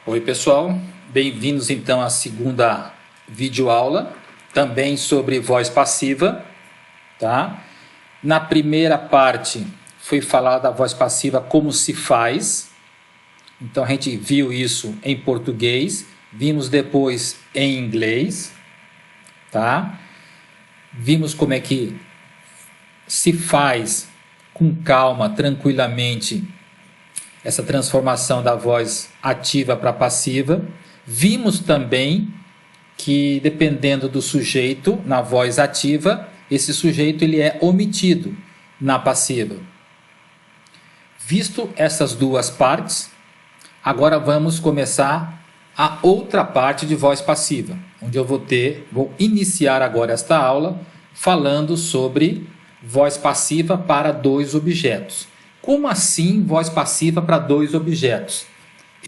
Oi pessoal, bem-vindos então à segunda videoaula, também sobre voz passiva, tá? Na primeira parte foi falar da voz passiva, como se faz, então a gente viu isso em português, vimos depois em inglês, tá? Vimos como é que se faz com calma, tranquilamente, essa transformação da voz ativa para passiva. Vimos também que, dependendo do sujeito, na voz ativa, esse sujeito ele é omitido na passiva. Visto essas duas partes, agora vamos começar a outra parte de voz passiva, onde eu vou iniciar agora esta aula falando sobre voz passiva para dois objetos. Como assim voz passiva para dois objetos?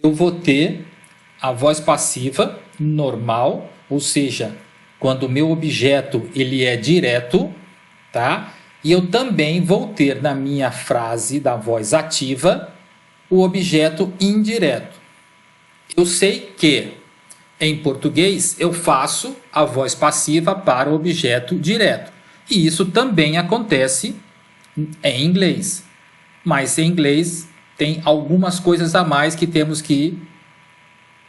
Eu vou ter a voz passiva normal, ou seja, quando o meu objeto ele é direto, tá? E eu também vou ter na minha frase da voz ativa o objeto indireto. Eu sei que em português eu faço a voz passiva para o objeto direto. E isso também acontece em inglês. Mas em inglês tem algumas coisas a mais que temos que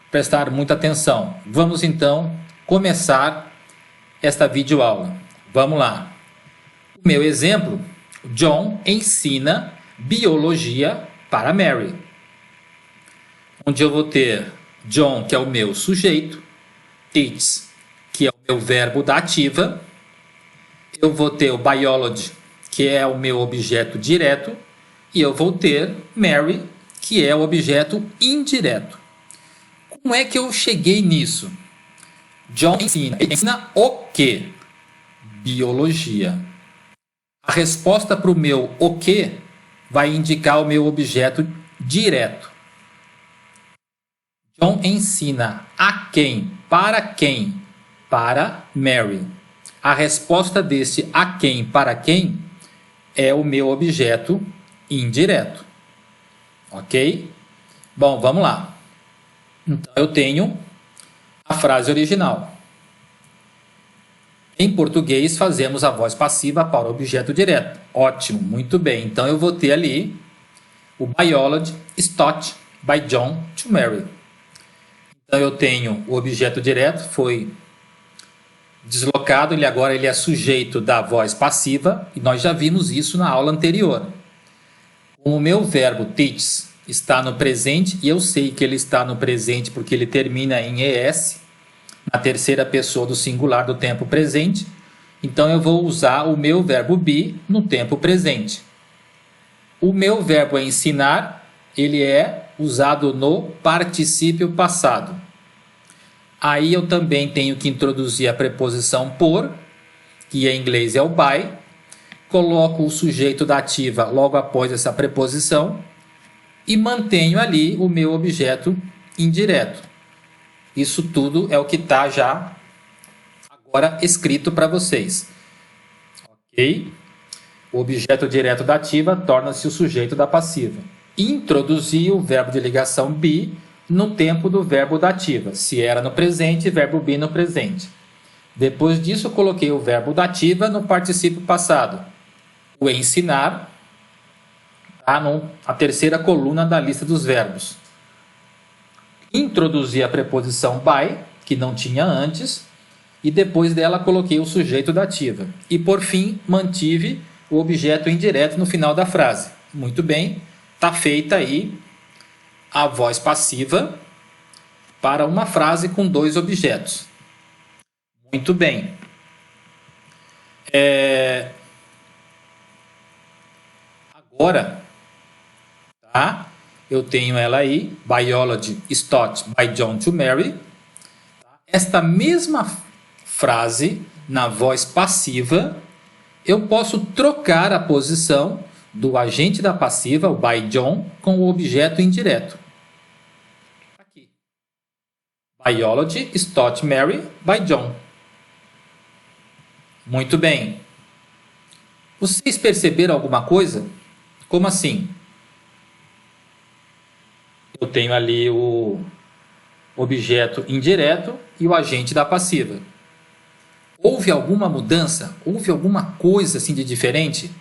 prestar muita atenção. Vamos então começar esta videoaula. Vamos lá. O meu exemplo, John ensina biologia para Mary. Onde eu vou ter John, que é o meu sujeito, teaches, que é o meu verbo da ativa. Eu vou ter o biology, que é o meu objeto direto. E eu vou ter Mary, que é o objeto indireto. Como é que eu cheguei nisso? John ensina. Ele ensina o quê? Biologia. A resposta para o meu o quê vai indicar o meu objeto direto. John ensina a quem? Para quem? Para Mary. A resposta desse a quem para quem é o meu objeto indireto. Ok? Bom, vamos lá. Então, eu tenho a frase original. Em português, fazemos a voz passiva para o objeto direto. Ótimo, muito bem. Então, eu vou ter ali o biology is taught by John to Mary. Então, eu tenho o objeto direto, foi deslocado, agora ele é sujeito da voz passiva, e nós já vimos isso na aula anterior. O meu verbo teaches está no presente, e eu sei que ele está no presente porque ele termina em ES, na terceira pessoa do singular do tempo presente. Então, eu vou usar o meu verbo be no tempo presente. O meu verbo ensinar, ele é usado no particípio passado. Aí eu também tenho que introduzir a preposição por, que em inglês é o by. Coloco o sujeito da ativa logo após essa preposição e mantenho ali o meu objeto indireto. Isso tudo é o que está já agora escrito para vocês. Ok? O objeto direto da ativa torna-se o sujeito da passiva. Introduzi o verbo de ligação be no tempo do verbo da ativa. Se era no presente, verbo be no presente. Depois disso, eu coloquei o verbo da ativa no particípio passado. O ensinar está na terceira coluna da lista dos verbos. Introduzi a preposição by, que não tinha antes, e depois dela coloquei o sujeito da ativa. E por fim, mantive o objeto indireto no final da frase. Muito bem, está feita aí a voz passiva para uma frase com dois objetos. Muito bem. Agora, tá? Eu tenho ela aí, biology is taught by John to Mary. Esta mesma frase, na voz passiva, eu posso trocar a posição do agente da passiva, o by John, com o objeto indireto. Aqui. Biology is taught Mary by John. Muito bem. Vocês perceberam alguma coisa? Como assim? Eu tenho ali o objeto indireto e o agente da passiva. Houve alguma mudança? Houve alguma coisa assim de diferente?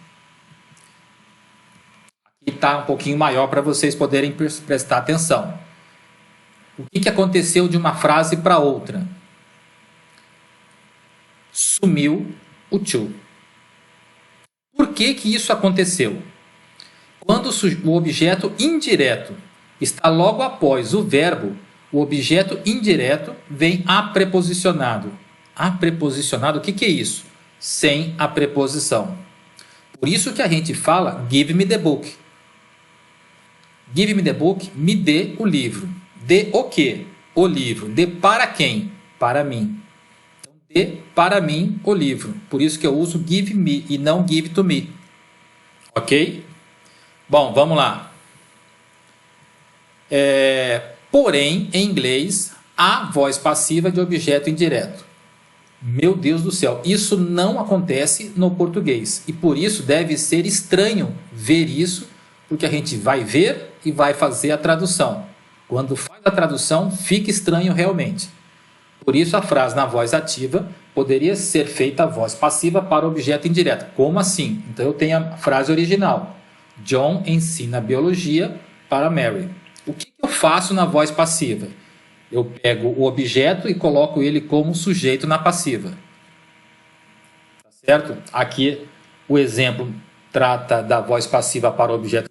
Aqui está um pouquinho maior para vocês poderem prestar atenção. O que aconteceu de uma frase para outra? Sumiu o to. Por que isso aconteceu? Quando o objeto indireto está logo após o verbo, o objeto indireto vem apreposicionado. Apreposicionado, o que é isso? Sem a preposição. Por isso que a gente fala give me the book. Give me the book, me dê o livro. Dê o quê? O livro. Dê para quem? Para mim. Então, dê para mim o livro. Por isso que eu uso give me e não give to me. Ok? Bom, vamos lá. Porém, em inglês, há voz passiva de objeto indireto. Meu Deus do céu, isso não acontece no português. E por isso deve ser estranho ver isso, porque a gente vai ver e vai fazer a tradução. Quando faz a tradução, fica estranho realmente. Por isso a frase na voz ativa poderia ser feita a voz passiva para objeto indireto. Como assim? Então eu tenho a frase original. John ensina biologia para Mary. O que eu faço na voz passiva? Eu pego o objeto e coloco ele como sujeito na passiva. Tá certo? Aqui o exemplo trata da voz passiva para o objeto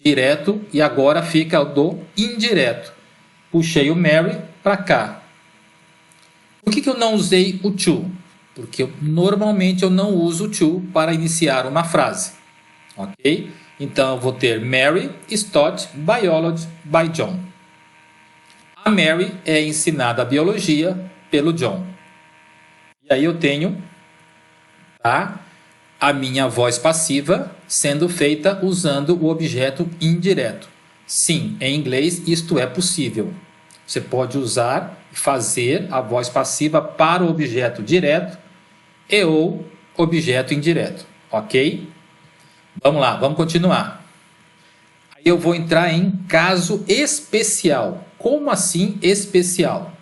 direto e agora fica do indireto. Puxei o Mary para cá. Por que eu não usei o to? Porque normalmente eu não uso o to para iniciar uma frase. Ok? Então eu vou ter Mary is taught biology by John. A Mary é ensinada a biologia pelo John. E aí eu tenho a minha voz passiva sendo feita usando o objeto indireto. Sim, em inglês isto é possível. Você pode usar e fazer a voz passiva para o objeto direto e ou objeto indireto. Ok? Vamos lá, vamos continuar. Aí eu vou entrar em caso especial. Como assim especial?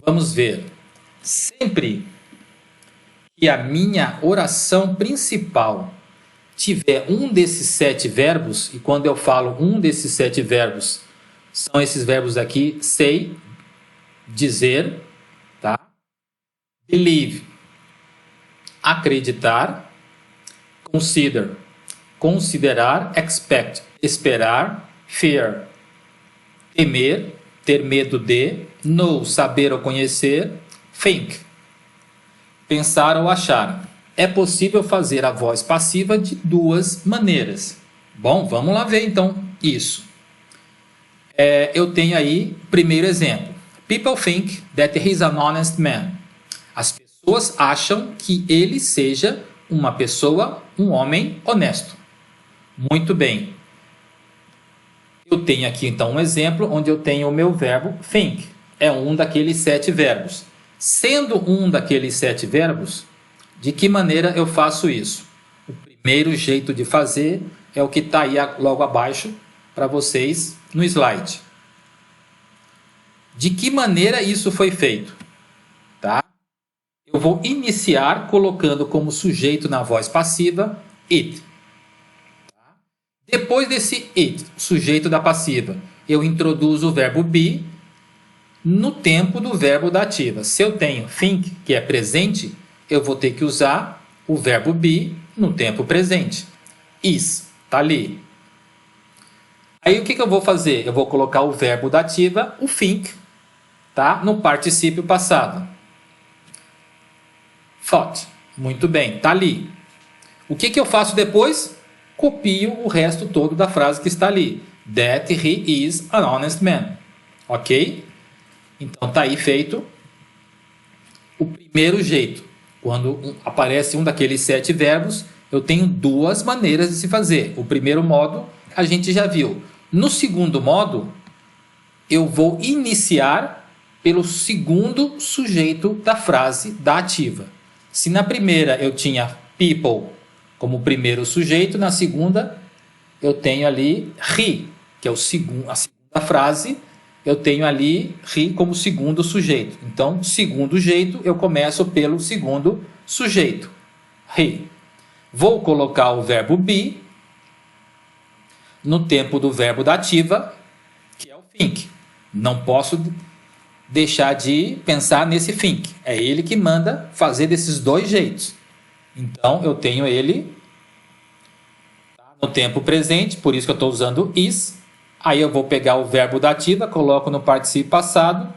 Vamos ver. Sempre que a minha oração principal tiver um desses 7 verbos, e quando eu falo um desses 7 verbos, são esses verbos aqui, say, dizer, tá? Believe, acreditar, consider, considerar, expect, esperar, fear, temer, ter medo de, know, saber ou conhecer, think, pensar ou achar. É possível fazer a voz passiva de 2 maneiras. Bom, vamos lá ver então isso. Eu tenho aí o primeiro exemplo. People think that he is an honest man. As pessoas acham que ele seja uma pessoa, um homem honesto. Muito bem. Eu tenho aqui então um exemplo onde eu tenho o meu verbo think. É um daqueles 7 verbos. Sendo um daqueles 7 verbos, de que maneira eu faço isso? O primeiro jeito de fazer é o que está aí logo abaixo para vocês no slide. De que maneira isso foi feito? Tá? Eu vou iniciar colocando como sujeito na voz passiva it. Tá? Depois desse it, sujeito da passiva, eu introduzo o verbo be no tempo do verbo da ativa. Se eu tenho think, que é presente, eu vou ter que usar o verbo be no tempo presente. Is, tá ali. Aí o que eu vou fazer? Eu vou colocar o verbo da ativa, o think, tá? No particípio passado. Thought. Muito bem, tá ali. O que eu faço depois? Copio o resto todo da frase que está ali. That he is an honest man. Ok? Então tá aí feito o primeiro jeito. Quando aparece um daqueles 7 verbos, eu tenho 2 maneiras de se fazer. O primeiro modo a gente já viu. No segundo modo, eu vou iniciar pelo segundo sujeito da frase da ativa. Se na primeira eu tinha people como primeiro sujeito, na segunda eu tenho ali he, que é a segunda frase, eu tenho ali he como segundo sujeito. Então, segundo jeito, eu começo pelo segundo sujeito, he. Vou colocar o verbo be no tempo do verbo da ativa, que é o think. Não posso deixar de pensar nesse think. É ele que manda fazer desses dois jeitos. Então, eu tenho ele no tempo presente, por isso que eu estou usando is. Aí eu vou pegar o verbo da ativa, coloco no particípio passado,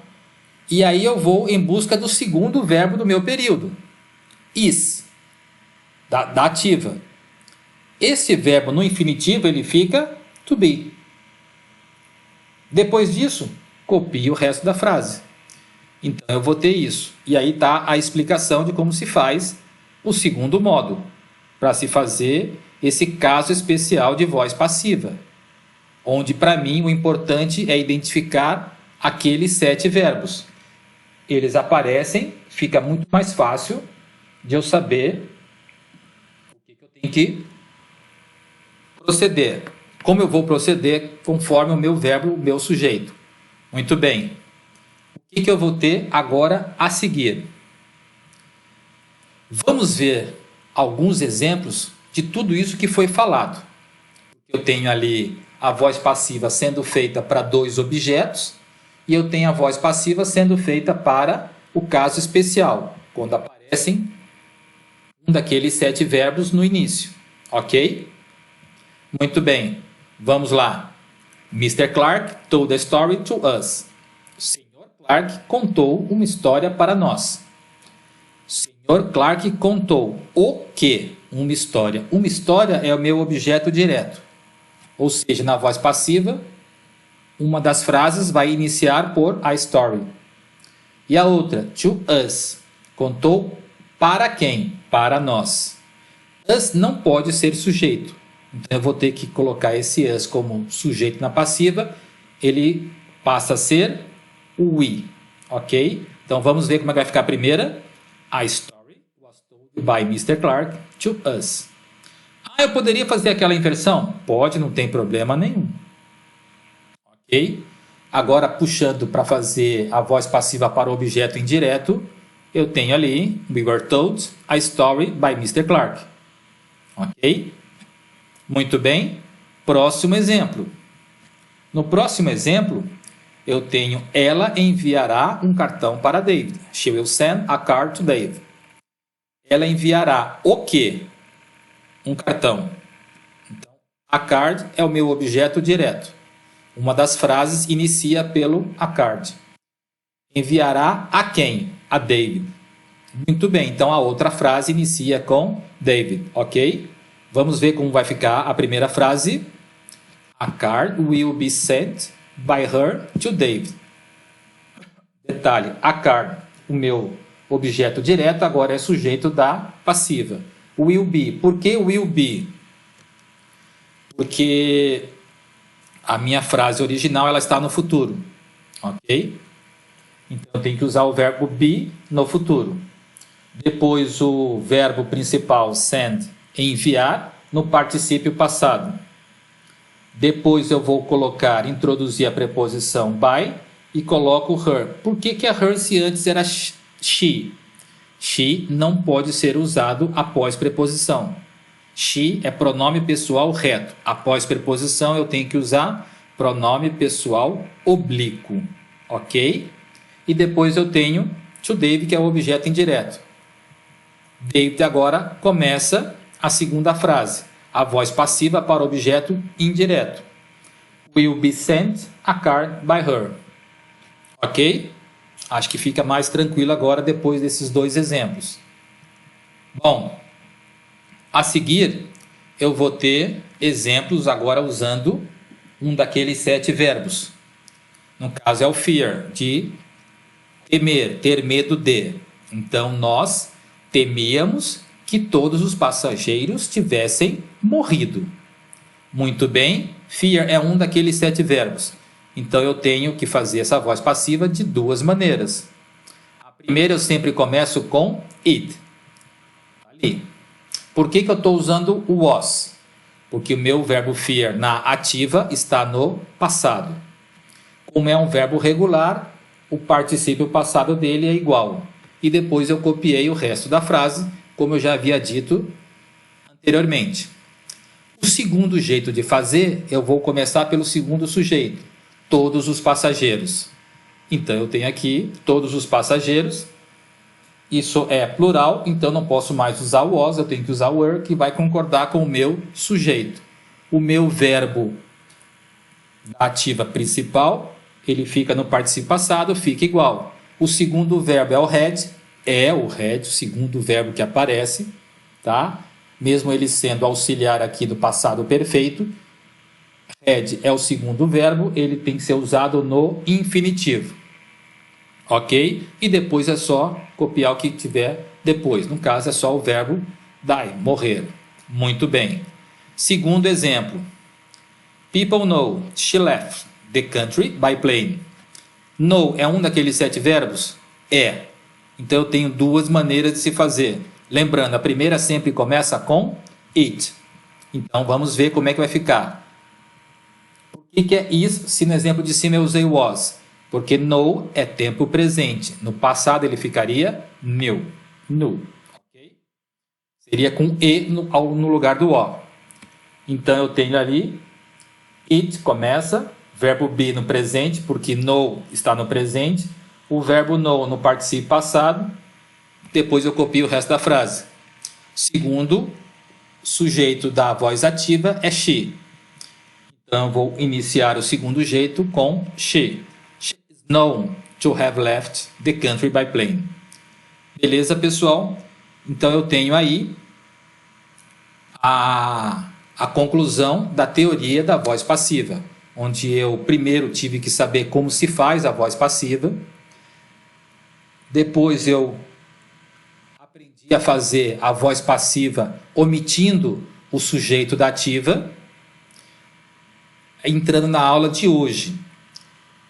e aí eu vou em busca do segundo verbo do meu período, is, da ativa. Esse verbo no infinitivo, ele fica to be. Depois disso, copio o resto da frase. Então, eu vou ter isso. E aí está a explicação de como se faz o segundo modo, para se fazer esse caso especial de voz passiva, onde, para mim, o importante é identificar aqueles 7 verbos. Eles aparecem, fica muito mais fácil de eu saber o que eu tenho que proceder. Como eu vou proceder conforme o meu verbo, o meu sujeito. Muito bem. O que eu vou ter agora a seguir? Vamos ver alguns exemplos de tudo isso que foi falado. Eu tenho ali a voz passiva sendo feita para 2 objetos e eu tenho a voz passiva sendo feita para o caso especial, quando aparecem um daqueles 7 verbos no início. Ok? Muito bem. Vamos lá. Mr. Clark told a story to us. O Sr. Clark contou uma história para nós. O Sr. Clark contou o quê? Uma história. Uma história é o meu objeto direto. Ou seja, na voz passiva, uma das frases vai iniciar por a story. E a outra, to us. Contou para quem? Para nós. Us não pode ser sujeito. Então, eu vou ter que colocar esse us como sujeito na passiva. Ele passa a ser o we. Ok? Então, vamos ver como é que vai ficar a primeira. A story was told by Mr. Clark to us. Eu poderia fazer aquela inversão? Pode, não tem problema nenhum. Ok? Agora, puxando para fazer a voz passiva para o objeto indireto, eu tenho ali, we were told a story by Mr. Clark. Ok? Muito bem. Próximo exemplo. No próximo exemplo, eu tenho ela enviará um cartão para David. She will send a card to David. Ela enviará o quê? Um cartão. Então, a card é o meu objeto direto. Uma das frases inicia pelo a card. Enviará a quem? A David. Muito bem, então a outra frase inicia com David, ok? Vamos ver como vai ficar a primeira frase. A card will be sent by her to David. Detalhe, a card, o meu objeto direto, agora é sujeito da passiva. Will be. Por que will be? Porque a minha frase original ela está no futuro. Ok? Então, eu tenho que usar o verbo be no futuro. Depois, o verbo principal, send, enviar, no particípio passado. Depois, eu vou introduzir a preposição by e coloco her. Por que a her se antes era she? She não pode ser usado após preposição. She é pronome pessoal reto. Após preposição, eu tenho que usar pronome pessoal oblíquo. Ok? E depois eu tenho to David, que é o objeto indireto. David agora começa a segunda frase. A voz passiva para o objeto indireto. Will be sent a card by her. Ok? Acho que fica mais tranquilo agora depois desses 2 exemplos. Bom, a seguir eu vou ter exemplos agora usando um daqueles 7 verbos. No caso é o fear, de temer, ter medo de. Então nós temíamos que todos os passageiros tivessem morrido. Muito bem, fear é um daqueles 7 verbos. Então, eu tenho que fazer essa voz passiva de 2 maneiras. A primeira, eu sempre começo com it. Ali. Por que eu estou usando o was? Porque o meu verbo fear na ativa está no passado. Como é um verbo regular, o particípio passado dele é igual. E depois eu copiei o resto da frase, como eu já havia dito anteriormente. O segundo jeito de fazer, eu vou começar pelo segundo sujeito, todos os passageiros. Então eu tenho aqui todos os passageiros, isso é plural, então não posso mais usar o was, eu tenho que usar o were, que vai concordar com o meu sujeito. O meu verbo da ativa principal, ele fica no particípio passado, fica igual. O segundo verbo é o had, o segundo verbo que aparece, tá? Mesmo ele sendo auxiliar aqui do passado perfeito, had é o segundo verbo, ele tem que ser usado no infinitivo. Ok? E depois é só copiar o que tiver depois. No caso, é só o verbo die, morrer. Muito bem. Segundo exemplo. People know she left the country by plane. Know é um daqueles 7 verbos? É. Então eu tenho duas maneiras de se fazer. Lembrando, a primeira sempre começa com it. Então vamos ver como é que vai ficar. Por que é is se no exemplo de cima eu usei was? Porque know é tempo presente. No passado ele ficaria knew. Okay? Seria com e no lugar do o. Então eu tenho ali it começa, verbo be no presente, porque know está no presente, o verbo know no particípio passado, depois eu copio o resto da frase. Segundo sujeito da voz ativa é she. Então eu vou iniciar o segundo jeito com she. She is known to have left the country by plane. Beleza, pessoal? Então eu tenho aí a conclusão da teoria da voz passiva, onde eu primeiro tive que saber como se faz a voz passiva, depois eu aprendi a fazer a voz passiva omitindo o sujeito da ativa. Entrando na aula de hoje,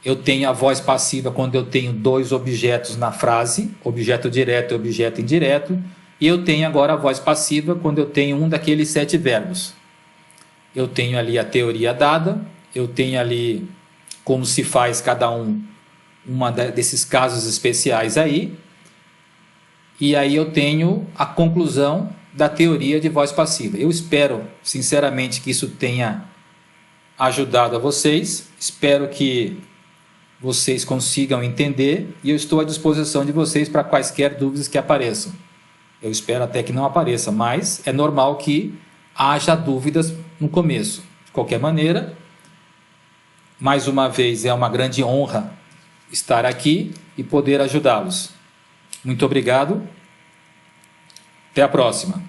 eu tenho a voz passiva quando eu tenho dois objetos na frase, objeto direto e objeto indireto, e eu tenho agora a voz passiva quando eu tenho um daqueles 7 verbos. Eu tenho ali a teoria dada, eu tenho ali como se faz cada desses casos especiais aí, e aí eu tenho a conclusão da teoria de voz passiva. Eu espero, sinceramente, que isso tenha ajudado a vocês, espero que vocês consigam entender, e eu estou à disposição de vocês para quaisquer dúvidas que apareçam. Eu espero até que não apareça, mas é normal que haja dúvidas no começo. De qualquer maneira, mais uma vez é uma grande honra estar aqui e poder ajudá-los. Muito obrigado. Até a próxima.